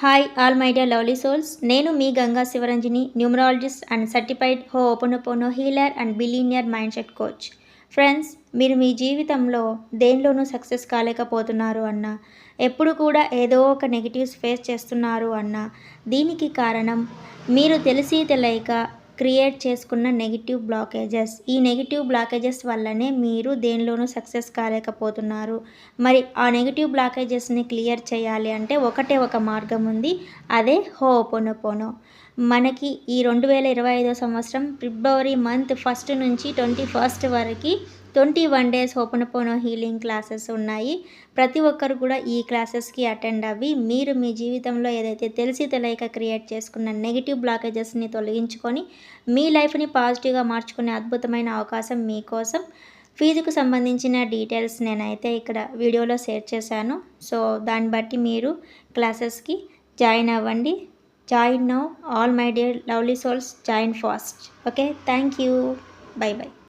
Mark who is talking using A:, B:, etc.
A: Hi all my dear lovely souls. నేను మీ Ganga Shivaranjani, numerologist and certified ho'oponopono healer and billionaire mindset coach. Friends, మీరు మీ జీవితంలో దేనిలోనూ success కాలేకపోతున్నారు అన్నా, ఎప్పుడు కూడా ఏదో ఒక నెగిటివ్స్ ఫేస్ చేస్తున్నారు అన్నా, దీనికి కారణం మీరు తెలిసి తెలియక క్రియేట్ చేసుకున్న నెగిటివ్ బ్లాకేజెస్. ఈ నెగిటివ్ బ్లాకేజెస్ వల్లనే మీరు దేనిలోనూ సక్సెస్ కాలేకపోతున్నారు. మరి ఆ నెగిటివ్ బ్లాకేజెస్ని క్లియర్ చేయాలి అంటే ఒకటే ఒక మార్గం ఉంది. అదే హోపోనోపోనో. మనకి ఈ 2025 సంవత్సరం ఫిబ్రవరి మంత్ 1 నుంచి 21 వరకు 21 డేస్ హోపోనోపోనో హీలింగ్ క్లాసెస్ ఉన్నాయి. ప్రతి ఒక్కరు కూడా ఈ క్లాసెస్కి అటెండ్ అవ్వి మీరు మీ జీవితంలో ఏదైతే తెలిసి తెలియక క్రియేట్ చేసుకున్న నెగిటివ్ బ్లాకేజెస్ని తొలగించుకొని మీ లైఫ్ని పాజిటివ్గా మార్చుకునే అద్భుతమైన అవకాశం మీకోసం. ఫీజుకు సంబంధించిన డీటెయిల్స్ నేనైతే ఇక్కడ వీడియోలో షేర్ చేశాను. సో దాన్ని బట్టి మీరు క్లాసెస్కి జాయిన్ అవ్వండి. Join now, all my dear lovely souls, join fast. Okay, thank you. By by.